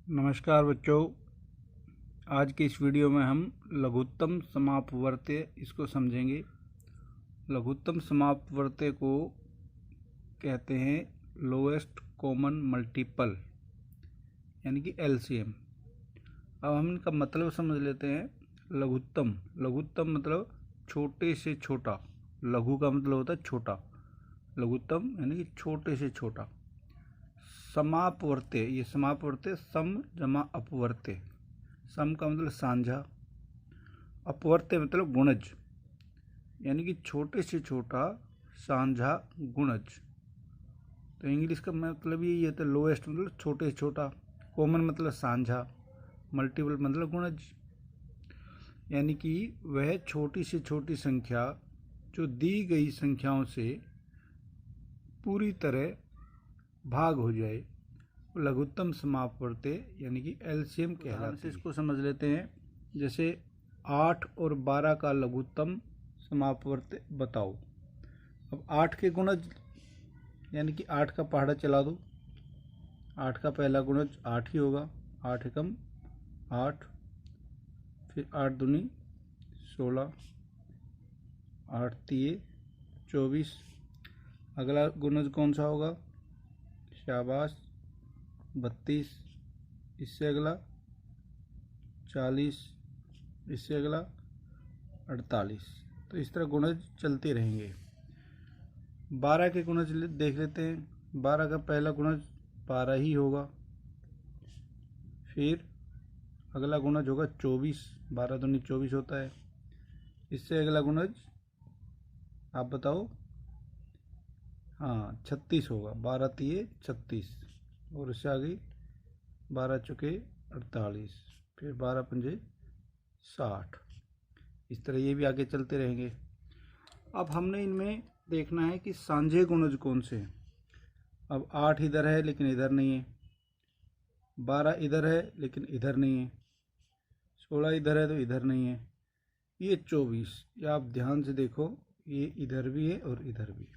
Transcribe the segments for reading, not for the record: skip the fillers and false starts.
नमस्कार बच्चों। आज की इस वीडियो में हम लघुत्तम समापवर्त्य इसको समझेंगे। लघुत्तम समापवर्त्य को कहते हैं लोएस्ट कॉमन मल्टीपल, यानी कि एलसीएम। अब हम इनका मतलब समझ लेते हैं। लघुत्तम मतलब छोटे से छोटा। लघु का मतलब होता है छोटा, लघुत्तम यानी कि छोटे से छोटा। समापवर्त्य, ये समापवर्त्य सम जमा अपवर्त्य। सम का मतलब साझा, अपवर्त्य मतलब गुणज, यानी कि छोटे से छोटा साझा गुणज। तो इंग्लिश का मतलब यही है। तो लोएस्ट मतलब छोटे से छोटा, कॉमन मतलब साझा, मल्टीपल मतलब गुणज, यानी कि वह छोटी से छोटी संख्या जो दी गई संख्याओं से पूरी तरह भाग हो जाए, लघुत्तम समापवर्त्य यानी कि एलसीएम कहलाते हैं। इसको समझ लेते हैं। जैसे 8 और 12 का लघुत्तम समापवर्त्य बताओ। अब 8 के गुणज, यानी कि 8 का पहाड़ा चला दो। 8 का पहला गुणज 8 ही होगा। 8 एकम 8, फिर 8 दूनी 16, 8 तिये 24। अगला गुणज कौन सा होगा? शाबाश, 32। इससे अगला 40, इससे अगला 48। तो इस तरह गुणज चलते रहेंगे। 12 के गुणज देख लेते हैं। 12 का पहला गुणज 12 ही होगा। फिर अगला गुणज होगा 24, 12 दूनी 24 होता है। इससे अगला गुणज आप बताओ। हाँ, 36 होगा। 12 तिये 36, और इससे आगे 12 चुके 48, फिर 12 पंजे 60। इस तरह ये भी आगे चलते रहेंगे। अब हमने इनमें देखना है कि सांझे गुणज कौन से हैं। अब 8 इधर है लेकिन इधर नहीं है, 12 इधर है लेकिन इधर नहीं है, 16 इधर है तो इधर नहीं है, ये 24। ये आप ध्यान से देखो, ये इधर भी है और इधर भी।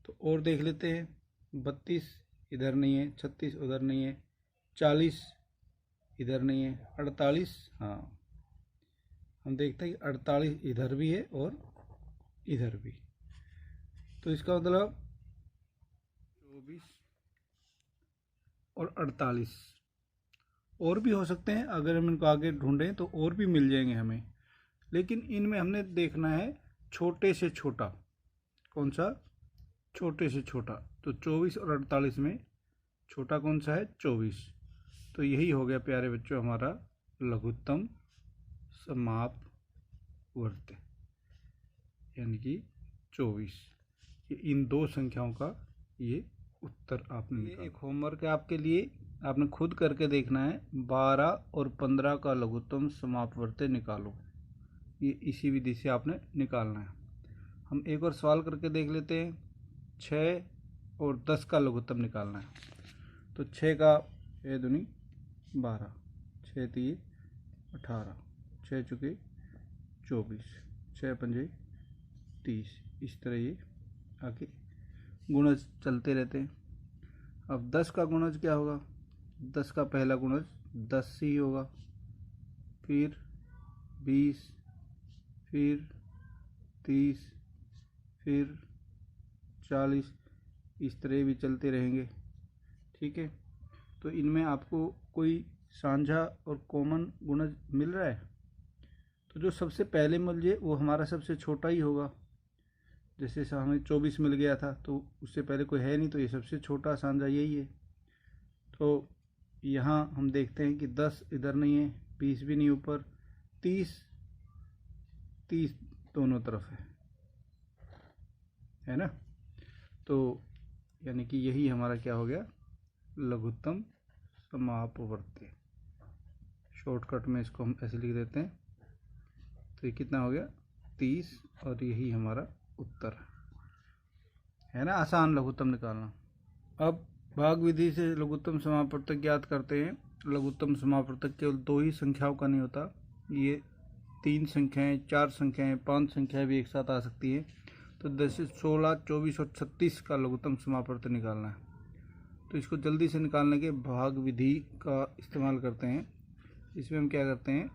तो और देख लेते हैं। 32 इधर नहीं है, 36 उधर नहीं है, 40 इधर नहीं है, 48 हाँ, हम देखते हैं कि 48 इधर भी है और इधर भी। तो इसका मतलब 24 और 48 और भी हो सकते हैं। अगर हम इनको आगे ढूंढें तो और भी मिल जाएंगे हमें, लेकिन इनमें हमने देखना है छोटे से छोटा। कौन सा? छोटे से छोटा। तो 24 और 48 में छोटा कौन सा है? 24। तो यही हो गया प्यारे बच्चों हमारा लघुत्तम समापवर्त्य, यानी कि 24। ये इन दो संख्याओं का ये उत्तर आपने निकाला। एक होमवर्क है आपके लिए, आपने खुद करके देखना है। 12 और 15 का लघुत्तम समापवर्त्य निकालो। ये इसी विधि से आपने निकालना है। हम एक और सवाल करके देख लेते हैं। 6 और 10 का लघुत्तम निकालना है। तो 6 का ए दूनी 12, 6 तिये 18, 6 चुके 24, 6 पंजे 30। इस तरह ये आगे गुणज चलते रहते हैं। अब 10 का गुणज क्या होगा? 10 का पहला गुणज 10 ही होगा, फिर 20, फिर 30, फिर 40। इस तरह भी चलते रहेंगे। ठीक है। तो इनमें आपको कोई साझा और कॉमन गुणज मिल रहा है? तो जो सबसे पहले मिल जाए वो हमारा सबसे छोटा ही होगा। जैसे हमें 24 मिल गया था, तो उससे पहले कोई है नहीं, तो ये सबसे छोटा साझा यही है। तो यहाँ हम देखते हैं कि 10 इधर नहीं है, 20 भी नहीं ऊपर, 30 30 दोनों तरफ है ना। तो यानी कि यही हमारा क्या हो गया? लघुत्तम समापवर्त्य। शॉर्टकट में इसको हम ऐसे लिख देते हैं। तो ये कितना हो गया? 30, और यही हमारा उत्तर है ना। आसान लघुत्तम निकालना। अब भाग विधि से लघुत्तम समापवर्तक ज्ञात करते हैं। लघुत्तम समापवर्तक केवल दो ही संख्याओं का नहीं होता, ये 3 संख्याएं, 4 संख्याएं, 5 संख्याएं भी एक साथ आ सकती हैं। तो जैसे 16, 24 और 36 का लघुत्तम समापवर्तक निकालना है। तो इसको जल्दी से निकालने के भाग विधि का इस्तेमाल करते हैं। इसमें हम क्या करते हैं,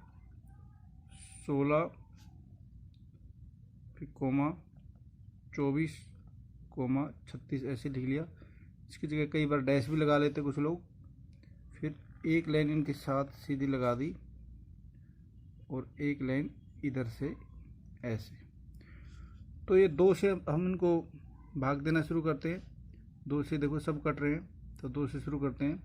16 फिर कोमा 24 कोमा 36 ऐसे लिख लिया। इसकी जगह कई बार डैश भी लगा लेते कुछ लोग। फिर एक लाइन इनके साथ सीधी लगा दी और एक लाइन इधर से ऐसे। तो ये 2 से हम इनको भाग देना शुरू करते हैं। 2 से देखो सब कट रहे हैं, तो 2 से शुरू करते हैं।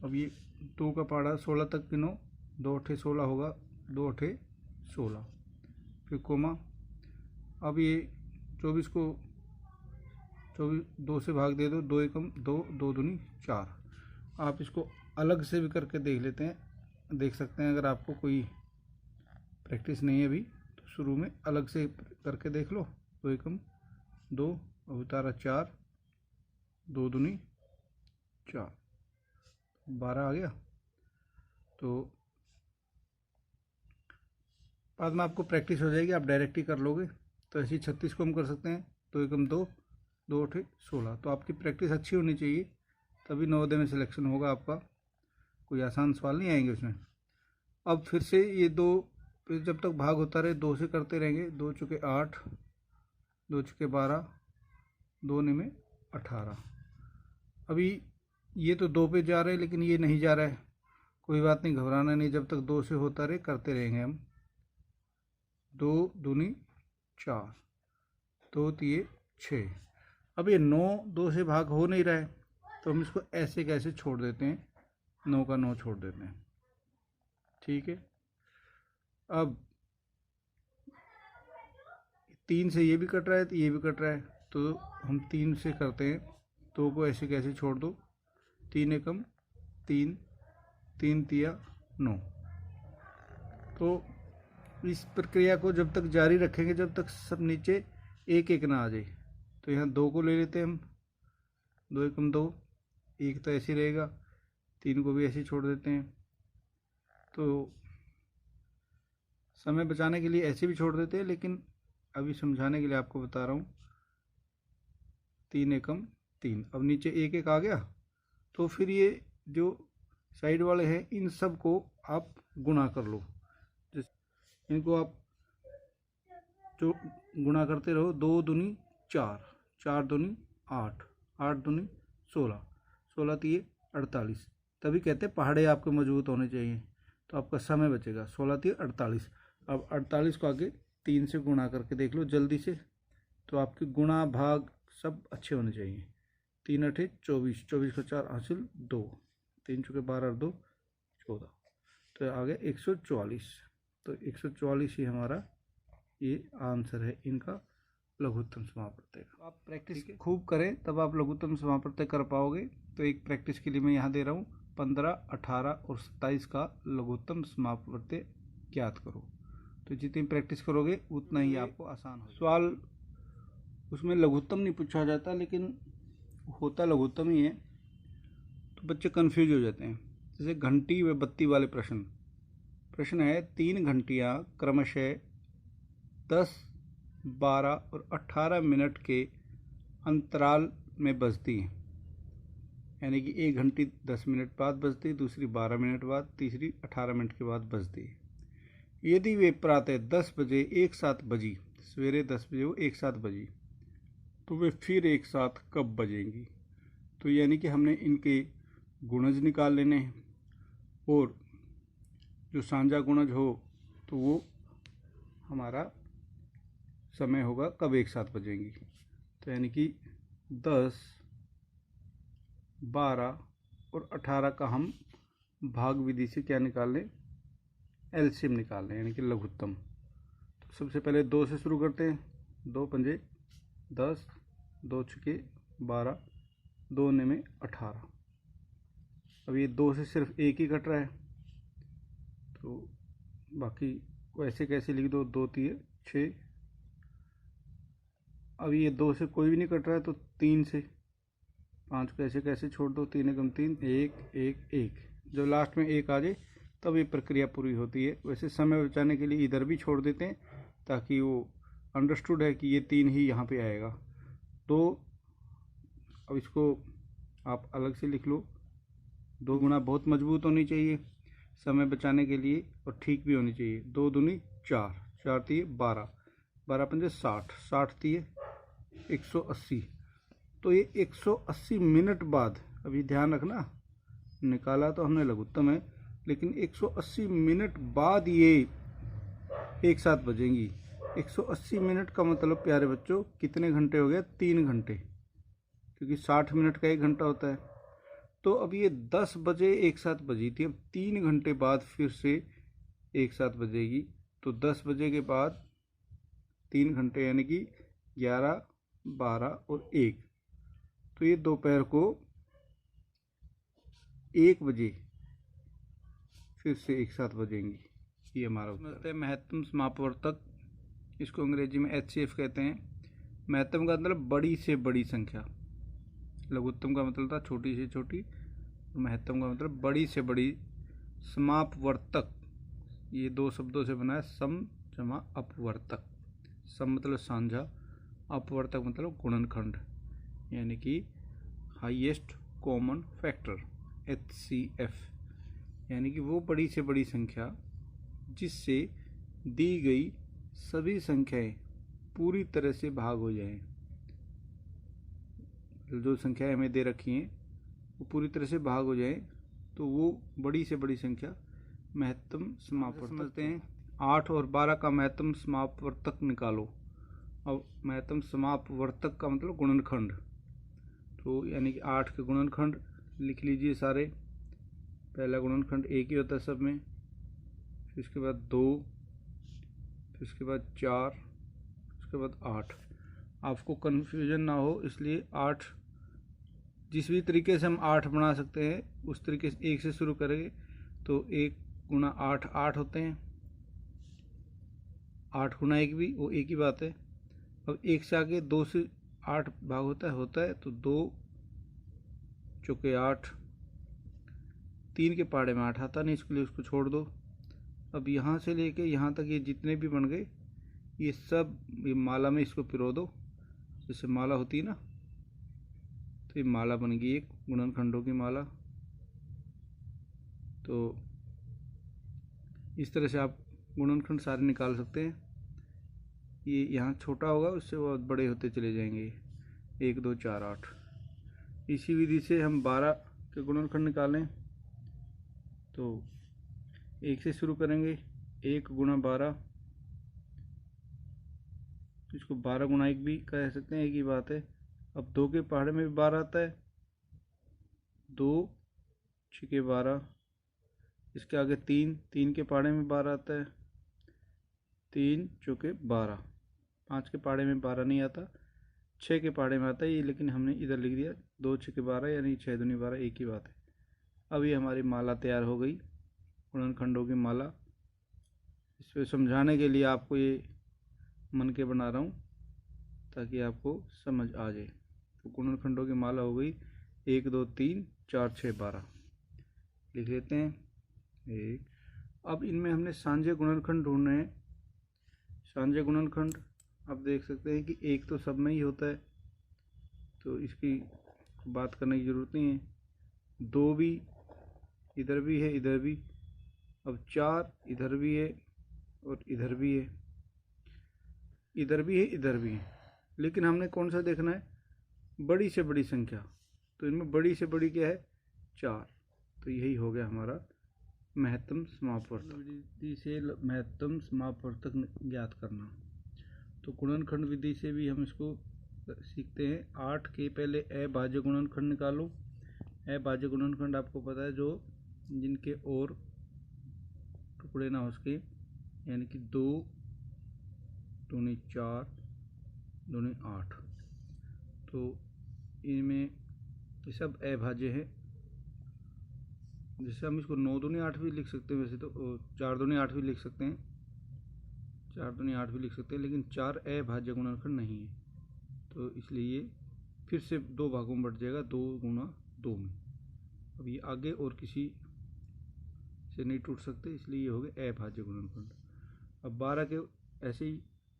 अब ये 2 का पहाड़ा 16 तक गिनो, 2 अठे 16 होगा, 2 अठे 16, फिर कोमा। अब ये 24 को 24 2 से भाग दे दो, 2 एकम 2, 2 दूनी 4। आप इसको अलग से भी करके देख लेते हैं, देख सकते हैं। अगर आपको कोई प्रैक्टिस नहीं है अभी तो शुरू में अलग से करके देख लो। 2 एकम 2, अब उतारा 4, 2 दूनी 4, 12 आ गया। तो बाद में आपको प्रैक्टिस हो जाएगी, आप डायरेक्ट ही कर लोगे। तो ऐसे ही 36 को हम कर सकते हैं। 2 एकम 2, 2 अठे 16। तो आपकी प्रैक्टिस अच्छी होनी चाहिए, तभी नवोदय में सिलेक्शन होगा आपका। कोई आसान सवाल नहीं आएंगे उसमें। अब फिर से ये 2 जब तक भाग होता रहे 2 से करते रहेंगे। 2 चुके 8, 2 चुके 12, 2 में 18। अभी ये तो 2 पे जा रहे हैं लेकिन ये नहीं जा रहा है, कोई बात नहीं, घबराना नहीं। जब तक 2 से होता रहे करते रहेंगे हम। 2 दूनी 4, 2 तिये 6। अब ये 9 2 से भाग हो नहीं रहा है, तो हम इसको ऐसे कैसे छोड़ देते हैं, 9 का 9 छोड़ देते हैं। ठीक है। अब 3 से ये भी कट रहा है तो ये भी कट रहा है, तो हम 3 से करते हैं। 2 को ऐसे कैसे छोड़ दो, 3 एकम 3, 3 तिया 9। तो इस प्रक्रिया को जब तक जारी रखेंगे जब तक सब नीचे एक एक ना आ जाए। तो यहाँ 2 को ले लेते हैं हम, 2 एकम 2, 1 तो ऐसे रहेगा, 3 को भी ऐसे छोड़ देते हैं। तो समय बचाने के लिए ऐसे भी छोड़ देते हैं, लेकिन अभी समझाने के लिए आपको बता रहा हूँ। 3 एकम 3, अब नीचे 1 1 आ गया। तो फिर ये जो साइड वाले हैं इन सब को आप गुणा कर लो। इनको आप जो गुणा करते रहो, 2 दूनी 4, 4 दूनी 8, 8 दूनी 16, 16 तिये 48। तभी कहते हैं पहाड़े आपके मजबूत होने चाहिए, तो आपका समय बचेगा। 16 तिये 48। अब 48 को आगे 3 से गुणा करके देख लो जल्दी से, तो आपके गुणा भाग सब अच्छे होने चाहिए। 3 अठे 24, 24 का 4 हासिल 2, 3 चुके 12 2 14, तो आ गया 144। तो 144 ही हमारा ये आंसर है इनका लघुत्तम समापवर्तय का। आप प्रैक्टिस खूब करें तब आप लघुत्तम समापवर्तय कर पाओगे। तो एक प्रैक्टिस के लिए मैं यहाँ दे रहा हूँ, 15, 18 और 27 का लघुत्तम समापवर्तय ज्ञात करो। तो जितनी प्रैक्टिस करोगे उतना ही आपको आसान हो। सवाल उसमें लघुत्तम नहीं पूछा जाता, लेकिन होता लघुत्तम ही है, तो बच्चे कंफ्यूज हो जाते हैं। जैसे घंटी व बत्ती वाले प्रश्न है, 3 घंटियाँ क्रमशः 10, 12 और 18 मिनट के अंतराल में बजती हैं। यानी कि एक घंटी 10 मिनट बाद बजती, दूसरी 12 मिनट बाद, तीसरी 18 मिनट के बाद बजती है। यदि वे प्रातः 10 बजे एक साथ बजी, सवेरे 10 बजे वो एक साथ बजी, तो वे फिर एक साथ कब बजेंगी? तो यानी कि हमने इनके गुणज निकाल लेने हैं, और जो साझा गुणज हो तो वो हमारा समय होगा कब एक साथ बजेंगी। तो यानी कि 10, 12 और 18 का हम भाग विधि से क्या निकाल लें, एलसीएम निकाल लें, यानी कि लघुत्तम। तो सबसे पहले 2 से शुरू करते हैं। 2 पंजे 10, 2 छके 12, 2 में 18। अब ये 2 से सिर्फ एक ही कट रहा है, तो बाकी को ऐसे कैसे लिख दो, 2 तिये 6। अब ये 2 से कोई भी नहीं कट रहा है, तो 3 से 5 को ऐसे कैसे छोड़ दो, 3 एकम 3, 1 1 1। जब लास्ट में 1 आ जाए तब ये प्रक्रिया पूरी होती है। वैसे समय बचाने के लिए इधर भी छोड़ देते हैं, ताकि वो अंडरस्टूड है कि ये 3 ही यहाँ पे आएगा। तो अब इसको आप अलग से लिख लो। 2 गुना बहुत मजबूत होनी चाहिए समय बचाने के लिए और ठीक भी होनी चाहिए। 2 दूनी 4, 4 तीय 12, 12 पंजे 60, 60 तीय 180। तो ये 180 मिनट बाद, अभी ध्यान रखना, निकाला तो हमने लघुत्तम है, लेकिन 180 मिनट बाद ये एक साथ बजेंगी। 180 मिनट का मतलब प्यारे बच्चों कितने घंटे हो गए? 3 घंटे, क्योंकि 60 मिनट का 1 घंटा होता है। तो अब ये 10 बजे एक साथ बजी थी, अब 3 घंटे बाद फिर से एक साथ बजेगी। तो 10 बजे के बाद 3 घंटे यानी कि 11, 12 और 1, तो ये दोपहर को 1 बजे फिर से एक साथ बजेंगी। ये हमारा उत्तर है। महत्तम समापवर्तक, इसको अंग्रेजी में HCF कहते हैं। महत्तम का मतलब बड़ी से बड़ी संख्या, लघुत्तम का मतलब था छोटी से छोटी, महत्तम का मतलब बड़ी से बड़ी। समापवर्तक ये 2 शब्दों से बना है, सम जमा अपवर्तक। सम मतलब साझा, अपवर्तक मतलब गुणनखंड, यानी कि हाईएस्ट कॉमन फैक्टर, HCF, यानी कि वो बड़ी से बड़ी संख्या जिससे दी गई सभी संख्याएं पूरी तरह से भाग हो जाएं। जो संख्याएं हमें दे रखी हैं वो पूरी तरह से भाग हो जाए, तो वो बड़ी से बड़ी संख्या महत्तम समापवर्तक। समझते हैं 8 और 12 का महत्तम समापवर्तक निकालो। अब महत्तम समापवर्तक का मतलब गुणनखंड, तो यानी कि 8 के गुणनखंड लिख लीजिए सारे। पहला गुणनखंड 1 ही होता है सब में, फिर इसके बाद 2, फिर इसके बाद 4, उसके बाद 8। आपको कन्फ्यूजन ना हो इसलिए 8 जिस भी तरीके से हम 8 बना सकते हैं उस तरीके से 1 से शुरू करेंगे तो 1 गुना 8 8 होते हैं, 8 गुना 1 भी वो एक ही बात है। अब 1 से आगे 2 से 8 भाग होता है तो 2 चौके 8, 3 के पहाड़े में 8 आता नहीं, इसके लिए उसको छोड़ दो। अब यहाँ से लेके यहाँ तक ये जितने भी बन गए ये सब ये माला में इसको पिरो दो, जैसे माला होती है ना, तो ये माला बन गई एक गुणनखंडों की माला। तो इस तरह से आप गुणनखंड सारे निकाल सकते हैं। ये यहाँ छोटा होगा उससे बहुत बड़े होते चले जाएंगे, 1 2 4 8। इसी विधि से हम 12 के गुणनखंड निकालें तो 1 से शुरू करेंगे, 1 गुना 12, इसको 12 गुना 1 भी कह सकते हैं, एक ही बात है। अब 2 के पहाड़े में भी 12 आता है, 2 6 12, इसके आगे 3, 3 के पहाड़े में 12 आता है, 3 चौके 12, 5 के पहाड़े में 12 नहीं आता, 6 के पहाड़े में आता है ये, लेकिन हमने इधर लिख दिया 2 6 12 यानी 6 दूनी 12, एक ही बात है। अब ये हमारी माला तैयार हो गई, गुणनखंडों की माला। इस पर समझाने के लिए आपको ये मन के बना रहा हूँ ताकि आपको समझ आ जाए। तो गुणनखंडों की माला हो गई 1 2 3 4 6 12, लिख लेते हैं 1। अब इनमें हमने सांझे गुणनखंड ढूंढने हैं। सांझे गुणनखंड आप देख सकते हैं कि 1 तो सब में ही होता है, तो इसकी बात करने की ज़रूरत नहीं है। 2 भी इधर भी है, इधर भी। अब 4 इधर भी है और इधर भी है, इधर भी है, इधर भी है। लेकिन हमने कौन सा देखना है? बड़ी से बड़ी संख्या। तो इनमें बड़ी से बड़ी क्या है? 4। तो यही हो गया हमारा महत्तम समापवर्तक। विधि से महत्तम समापवर्तक ज्ञात करना। तो गुणनखंड विधि से भी हम इसको सीखते हैं। 8 के पहले अभाज्य गुणनखंड निकालो। अभाज्य गुणनखंड आपको पता है जो जिनके और टुकड़े ना हो सके, यानी कि 2 दूनी 4 दूनी 8। तो इनमें ये सब अभाज्य है। जैसे हम इसको 9 दूनी 8 भी लिख सकते हैं, वैसे तो 4 दूनी 8 भी लिख सकते हैं, 4 दूनी 8 भी लिख सकते हैं, लेकिन 4 अभाज्य गुणनखंड नहीं है। तो इसलिए ये फिर से 2 भागों में बढ़ जाएगा, 2 गुना 2 में। अब ये आगे और किसी से नहीं टूट सकते, इसलिए ये हो गए अभाज्य गुणनखंड। अब 12 के ऐसे ही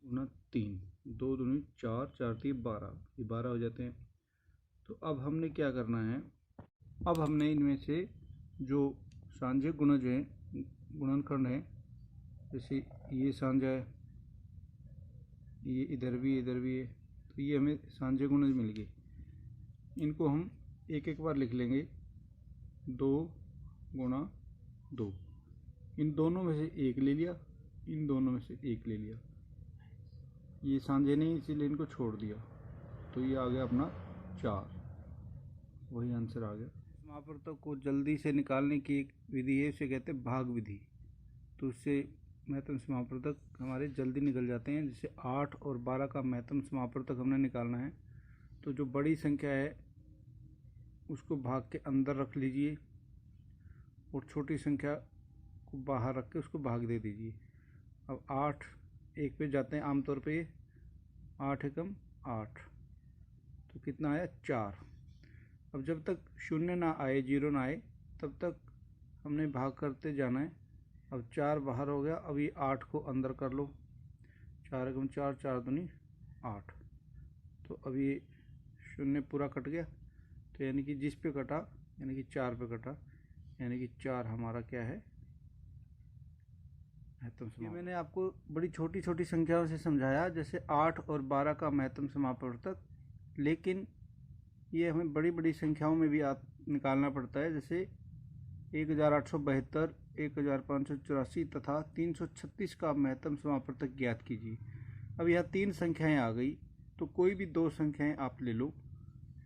गुना 3, 2 दूनी 4, 4 3 12, ये 12 हो जाते हैं। तो अब हमने क्या करना है, अब हमने इनमें से जो सांझे गुणज हैं, गुणनखंड हैं, जैसे ये सांझा है, ये इधर भी है, तो ये हमें सांझे गुणज मिल गए। इनको हम एक एक बार लिख लेंगे। 2 गुणा 2, इन दोनों में से एक ले लिया, इन दोनों में से एक ले लिया, ये सांझे नहीं इसीलिए इनको छोड़ दिया, तो ये आ गया अपना 4, वही आंसर आ गया। समापवर्तक को जल्दी से निकालने की एक विधि है, उसे कहते हैं भाग विधि। तो उससे महत्तम समापवर्तक हमारे जल्दी निकल जाते हैं। जैसे 8 और 12 का महत्तम समापवर्तक हमने निकालना है, तो जो बड़ी संख्या है उसको भाग के अंदर रख लीजिए और छोटी संख्या को बाहर रख के उसको भाग दे दीजिए। अब 8 1 पे जाते हैं आमतौर पे, 8 एकम 8, तो कितना आया 4। अब जब तक शून्य ना आए, 0 ना आए, तब तक हमने भाग करते जाना है। अब 4 बाहर हो गया, अब ये 8 को अंदर कर लो, 4 एकम 4, 4 दूनी 8, तो अब ये शून्य पूरा कट गया, तो यानी कि जिस पे कटा यानी कि 4 पे कटा, यानी कि 4 हमारा क्या है, महत्तम समापवर्तक। मैंने आपको बड़ी छोटी छोटी संख्याओं से समझाया, जैसे 8 और 12 का महत्तम समापवर्तक, लेकिन ये हमें बड़ी बड़ी संख्याओं में भी निकालना पड़ता है। जैसे 1872, 1584 तथा 336 का महत्तम समापवर्तक ज्ञात कीजिए। अब यह 3 संख्याएं आ गई, तो कोई भी 2 संख्याएं आप ले लो,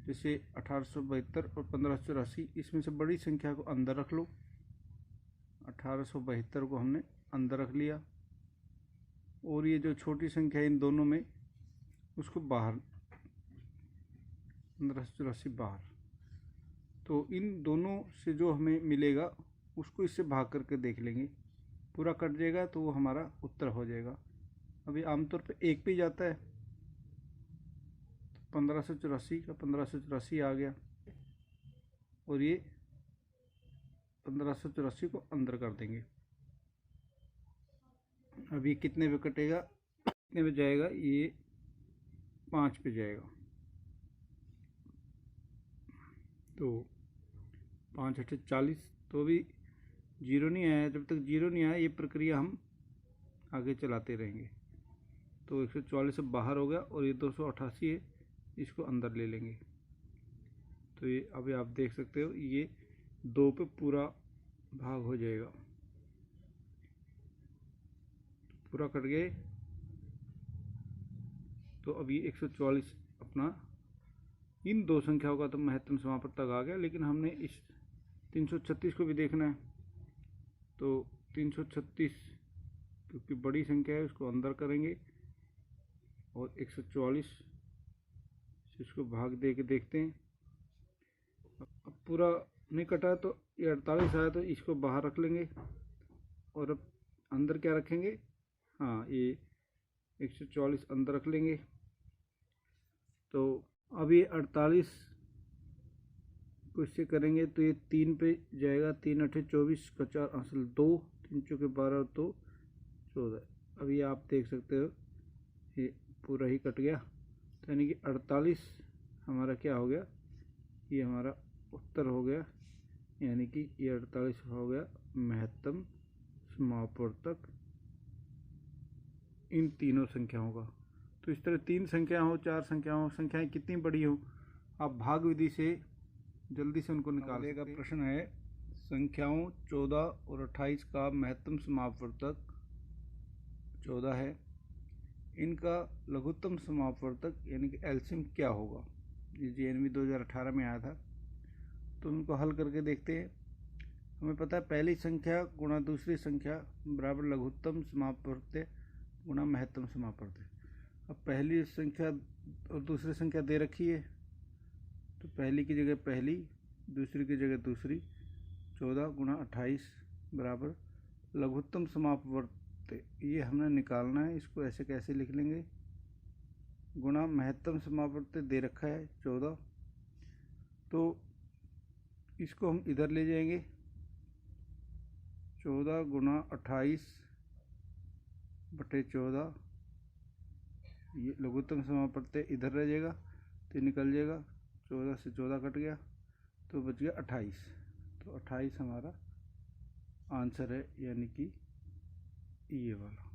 जैसे 1872 और 1584, इसमें से बड़ी संख्या को अंदर रख लो। 1872 को हमने अंदर रख लिया, और ये जो छोटी संख्या है इन दोनों में, उसको बाहर, 1584 बाहर। तो इन दोनों से जो हमें मिलेगा उसको इससे भाग करके देख लेंगे, पूरा कट जाएगा तो वो हमारा उत्तर हो जाएगा। अभी आमतौर पे 1 पे ही जाता है, 1584 का 1584 आ गया, और ये 1584 को अंदर कर देंगे। अब ये कितने पे कटेगा, कितने पे जाएगा, ये 5 पे जाएगा, तो 5 8 40, तो अभी 0 नहीं आया। जब तक 0 नहीं आया, ये प्रक्रिया हम आगे चलाते रहेंगे। तो 144 से बाहर हो गया, और ये 288 है, इसको अंदर ले लेंगे। तो ये अभी आप देख सकते हो, ये 2 पे पूरा भाग हो जाएगा, पूरा कट गए। तो अभी 144 अपना, इन 2 संख्याओं का तो महत्तम समापवर्तक आ गया, लेकिन हमने इस 336 को भी देखना है। तो 336 क्योंकि बड़ी संख्या है, उसको अंदर करेंगे, और 144 से इसको भाग दे के देखते हैं। अब पूरा नहीं कटा, तो ये 48 आया, तो इसको बाहर रख लेंगे, और अब अंदर क्या रखेंगे, हाँ, ये 144 अंदर रख लेंगे। तो अब ये 48 को इससे करेंगे, तो ये 3 पे जाएगा, 3 8 24 का 4 असल 2, 3 चौके 12, तो 14। अभी आप देख सकते हो ये पूरा ही कट गया, तो यानी कि 48 हमारा क्या हो गया, ये हमारा उत्तर हो गया, यानी कि ये 48 हो गया महत्तम समापवर्तक इन तीनों संख्याओं का। तो इस तरह 3 संख्या हो, 4 संख्या हो, संख्याएं कितनी बड़ी हो, आप भाग विधि से जल्दी से उनको निकाल लेगा। प्रश्न है, संख्याओं 14 और 28 का महत्तम समापवर्तक 14 है, इनका लघुत्तम समापवर्तक यानी कि एलसीएम क्या होगा। ये जेएनवी 2018 में आया था, तो उनको हल करके देखते हैं। हमें पता है पहली संख्या गुणा दूसरी संख्या बराबर लघुत्तम समापवर्तक गुणा महत्तम समापवर्तक। अब पहली संख्या और दूसरी संख्या दे रखी है, तो पहली की जगह पहली, दूसरी की जगह दूसरी, 14 गुणा 28 बराबर लघुत्तम समापवर्तक, ये हमने निकालना है। इसको ऐसे कैसे लिख लेंगे, गुणा महत्तम समापवर्तक दे रखा है 14, तो इसको हम इधर ले जाएंगे, 14 गुणा 28 बटे 14, ये लघुत्तम समापवर्तक इधर रह जाएगा, तो निकल जाएगा, 14 से 14 कट गया, तो बच गया 28। तो 28 हमारा आंसर है, यानी कि ये वाला।